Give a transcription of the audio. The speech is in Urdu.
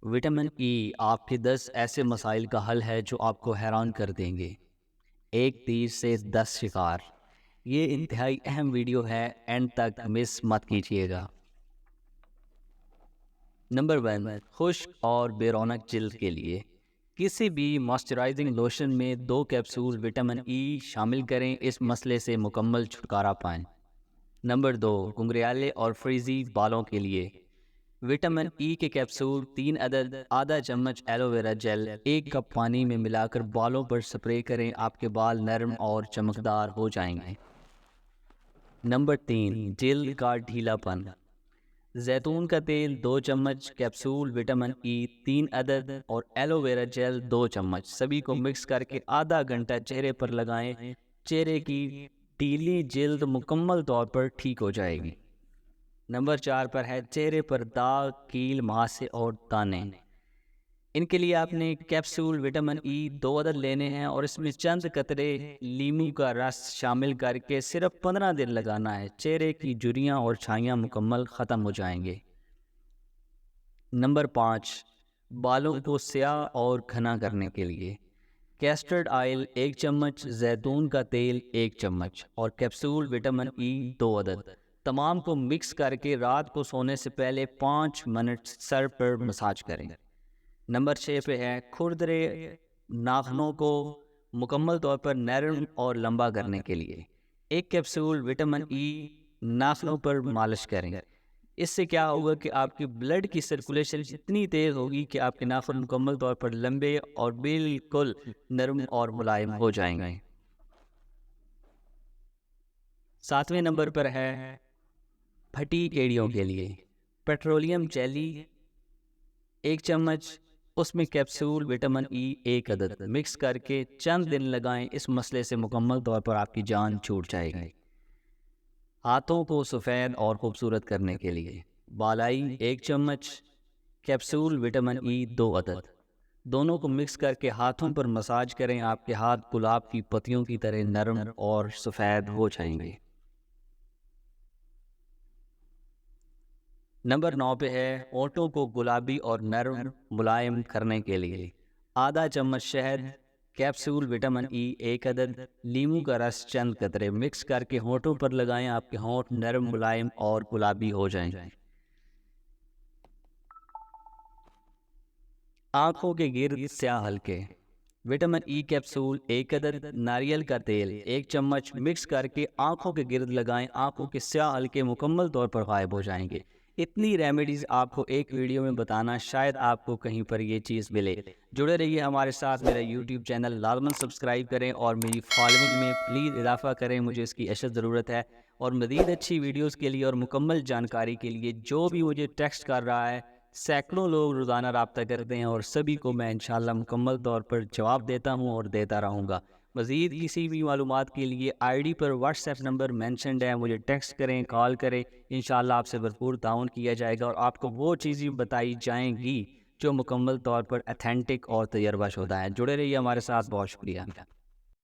وٹامن ای آپ کے 10 ایسے مسائل کا حل ہے جو آپ کو حیران کر دیں گے۔ ایک تیر سے 10 شکار۔ یہ انتہائی اہم ویڈیو ہے، اینڈ تک مس مت کیجیے گا۔ نمبر 1، خشک اور بے رونق جلد کے لیے کسی بھی موئسچرائزنگ لوشن میں 2 کیپسول وٹامن ای شامل کریں، اس مسئلے سے مکمل چھٹکارا پائیں۔ نمبر 2، گھنگریالے اور فریزی بالوں کے لیے وٹامن ای کے کیپسول 3 عدد، آدھا چمچ ایلو ویرا جیل 1 کپ پانی میں ملا کر بالوں پر سپرے کریں، آپ کے بال نرم اور چمکدار ہو جائیں گے۔ نمبر 3، جلد کا ڈھیلا پن۔ زیتون کا تیل 2 چمچ، کیپسول وٹامن ای 3 عدد اور ایلو ویرا جیل 2 چمچ، سبھی کو مکس کر کے آدھا گھنٹہ چہرے پر لگائیں، چہرے کی ڈھیلی جلد مکمل طور پر ٹھیک ہو جائے گی۔ نمبر 4 پر ہے چہرے پر داغ، کیل، مہاسے اور دانے۔ ان کے لیے آپ نے کیپسول وٹامن ای 2 عدد لینے ہیں اور اس میں چند قطرے لیموں کا رس شامل کر کے صرف 15 دن لگانا ہے، چہرے کی جھریاں اور چھائیاں مکمل ختم ہو جائیں گے۔ نمبر 5، بالوں کو سیاہ اور گھنا کرنے کے لیے کیسٹرڈ آئل 1 چمچ، زیتون کا تیل 1 چمچ اور کیپسول وٹامن ای 2 عدد، تمام کو مکس کر کے رات کو سونے سے پہلے 5 منٹ سر پر مساج کریں۔ نمبر 6 پہ ہے کھردرے ناخنوں کو مکمل طور پر نرم اور لمبا کرنے کے لیے 1 کیپسول وٹامن ای ناخنوں پر مالش کریں۔ اس سے کیا ہوگا کہ آپ کی بلڈ کی سرکولیشن اتنی تیز ہوگی کہ آپ کے ناخن مکمل طور پر لمبے اور بالکل نرم اور ملائم ہو جائیں گے۔ 7ویں نمبر پر ہے پھٹی ایڑیوں کے لیے پیٹرولیم جیلی 1 چمچ، اس میں کیپسول وٹامن ای 1 عدد مکس کر کے چند دن لگائیں، اس مسئلے سے مکمل طور پر آپ کی جان چھوٹ جائے گی۔ ہاتھوں کو سفید اور خوبصورت کرنے کے لیے بالائی 1 چمچ، کیپسول وٹامن ای 2 عدد، دونوں کو مکس کر کے ہاتھوں پر مساج کریں، آپ کے ہاتھ گلاب کی پتیوں کی طرح نرم اور سفید ہو جائیں گے۔ نمبر 9 پہ ہے ہونٹوں کو گلابی اور نرم ملائم کرنے کے لیے آدھا چمچ شہد، کیپسول وٹامن ای 1 عدد، لیموں کا رس چند قطرے مکس کر کے ہونٹوں پر لگائیں، آپ کے ہونٹ نرم، ملائم اور گلابی ہو جائیں۔ آنکھوں کے گرد سیاہ حلقے وٹامن ای کیپسول 1 عدد، ناریل کا تیل 1 چمچ مکس کر کے آنکھوں کے گرد لگائیں، آنکھوں کے سیاہ حلقے مکمل طور پر غائب ہو جائیں گے۔ اتنی ریمیڈیز آپ کو ایک ویڈیو میں بتانا، شاید آپ کو کہیں پر یہ چیز ملے۔ جڑے رہیے ہمارے ساتھ، میرا یوٹیوب چینل لازماً سبسکرائب کریں اور میری فالوئنگ میں پلیز اضافہ کریں، مجھے اس کی اشد ضرورت ہے۔ اور مزید اچھی ویڈیوز کے لیے اور مکمل جانکاری کے لیے جو بھی مجھے ٹیکسٹ کر رہا ہے، سینکڑوں لوگ روزانہ رابطہ کرتے ہیں اور سبھی کو میں انشاءاللہ مکمل طور پر جواب دیتا ہوں اور دیتا رہوں گا۔ مزید کسی بھی معلومات کے لیے I D per what's app number mentioned ہے، مجھے ٹیکسٹ کریں، کال کریں، انشاءاللہ آپ سے بھرپور تعاون کیا جائے گا اور آپ کو وہ چیزیں بتائی جائیں گی جو مکمل طور پر اتھینٹک اور تجربہ شدہ ہے۔ جڑے رہیے ہمارے ساتھ، بہت شکریہ۔